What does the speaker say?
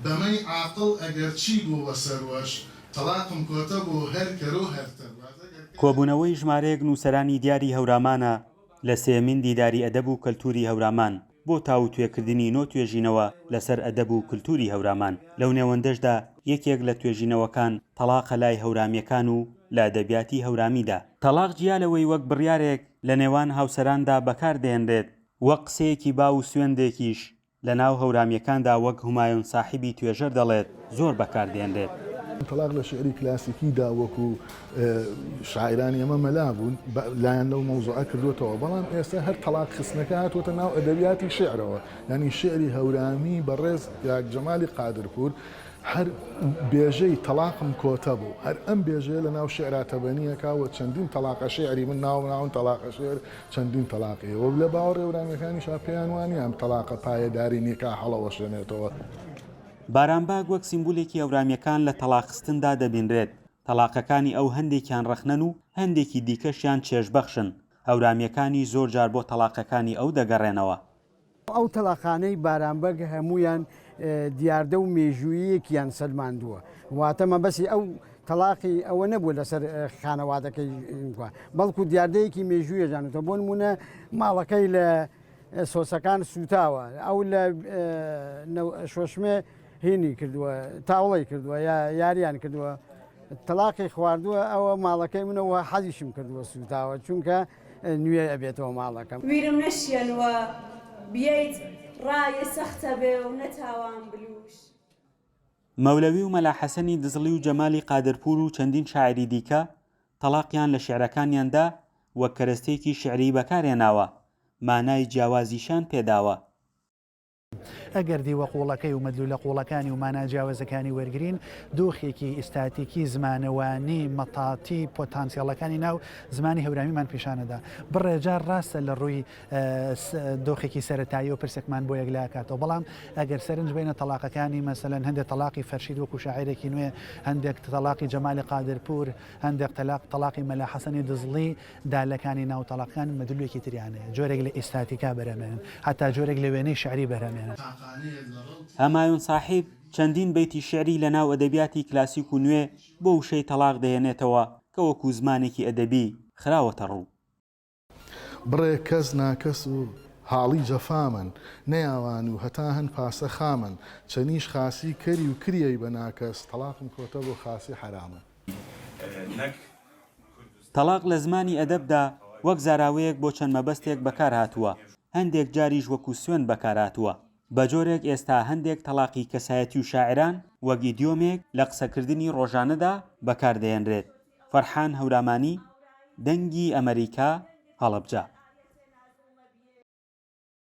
بەمەی عاقڵ ئەگەر چی بوو وەسەروەش تەلاقم کۆتە بۆ هەر کەرۆ هەرتەر. کۆبوونەوەی ژمارەیەک نووسەرانی دیاری هەورامانە لە سێمین دیداری ئەدەب و کەلتوری هەورامان بۆ تاوتوێکردنی نۆ توێژینەوە لەسەر ئەدەب و کللتوری هەورامان. لەو نێوەندەشدا یەکێک لە توێژینەوەکان تەلاقە لای هەورامیەکان و لە ئەدەبیاتی هەورامیدا. تەلاق جیالەوەی وەک بڕیارێک لە نێوان هاوسەراندا بەکاردێنرێت، وەک قسەیەکی با و سوێندێکیش لە ناو هەورامیەکاندا وەک هومایون ساحیبی توێژەر دەڵێت زۆر بەکاردێنرێت. تەلاق لە شعری کلاسیکیدا وەکو شاعرانی ئەمە مەلا بوون لایەن لەو مەوزوعە کردوێتەوە، بەڵام ئێستا هەر تەلاق خستنەکە هاتوۆتە ناو ئەدەبیاتی شعرەوە، ینی شعری هەورامی بەڕێز یاک جەمالی قادرپور هەر بێژەی تەلاقم کۆتە بوو، هەر ئەم بێژەیە لە ناو شعراتەبەنیەکەوە چەندین تەلاقە شعری من ناون تەلاقە شعر چەندین تەلاقیەوە لە باوەڕێ هەورامەکانیشا پێیان وانە ئەم تەلاقە پایەداری نیکا هەڵەوەشێنێتەوە. بارانباگ وەک سیمبولێکی هەورامیەکان لە تەلاقستندا دەبینرێت. تەلاقەکانی ئەو هەندێکیان ڕەخنەن و هەندێکی دیکەشیان چێژبەخشن. هەورامیەکانی زۆر جار بۆ تەلاقەکانی ئەو دەگەڕێنەوە. ئەو تەلاقانەی بارانبەگ هەمویان دیاردە و مێژوویەکیان سەلماندووە، واتە مەبەسی ئەو تەلاقی ئەوە نەبووە لەسەر خانەوادەکەی، بەڵکو دیاردەیەکی مێژوویە جانێتەوە. بۆ نمونە ماڵەکەی لە سۆسەکان سوتاوە، ئەو لە شۆشمێ هینی کردووە، تاوڵی کردووە یا یاریان کردووە، تەلاقی خواردووە، ئەوە ماڵەکەی منەوە حەزیشم کردووە سوتاوە چونکە نوێ ئەبێتەوە ماڵەکەم. ویرم نەشیێنوە بیایت ڕایە سەختە بێ و نەتاوان بلوش. مەولەوی و مەلا حەسەنی دزڵی و جەمالی قادرپور و چەندین شاعری دیکە تەلاقیان لە شێعرەکانیاندا وەک کەرەستەیەکی شعری بەکارهێناوە، مانای جیاوازیشان پێداوە. ئەگەر دیوە قوڵەکەی و مەدلولە قوڵەکانی و مانا جیاوازەکانی وەرگین دۆخێکی ئیستاتیکی زمانەوانی مەتاتی پۆتانسیاڵەکانی ناو زمانی هەورامیمان پیشانەدا. بڕێجار ڕاستە لە ڕووی دۆخێکی سەرەتایی و پرسێکمان بۆ یەکلاکاتەوە، بەڵام ئەگەر سەرنج بینە تەلاقەکانی مەسەلەن هەندێک تەلاقی فەرشید وەکو شاعیرێکی نوێ، هەندێک تەلاقی جەمالی قادرپور، هەندێک تەلاقی مەلا حەسەنی دزڵی، دالەکانی ناو تەلاقەکان مەدلولێکی تریانەیە، جۆرێک لە ئیستاتیکا بەرەمێنن، هەتا جۆرێک لە وێنەی شعری بەرەمێنن. هەمایون ساحیب چەندین بەیتی شعری لە ناو ئەدەبیاتی کلاسیک و نوێ بۆ وشەی تەلاق دەهێنێتەوە کە وەکو زمانێکی ئەدەبی خراوەتە ڕوو. بڕێ کەس ناکەس و حاڵی جەفامن نەیاوان و هەتا هەن پاسە خامن چەنیش خاسی کەری و کریەی بە ناکەس تەلاقم کۆتە بۆ خاسی حرامە. تەلاق لە زمانی ئەدەبدا وەک زاراوەیەک بۆ چەند مەبەستێک بەکار هاتووە، هەندێک جاریش وەکو سوێن بەکارهاتووە. بە جۆرێک ئێستا هەندێک تەلاقی کەسایەتی و شاعران وەک ئیدیۆمێک لە قسەکردنی ڕۆژانەدا بەکاردەهێنرێت. فەرحان هەورامانی، دەنگی ئەمریکا، هەڵەبجە.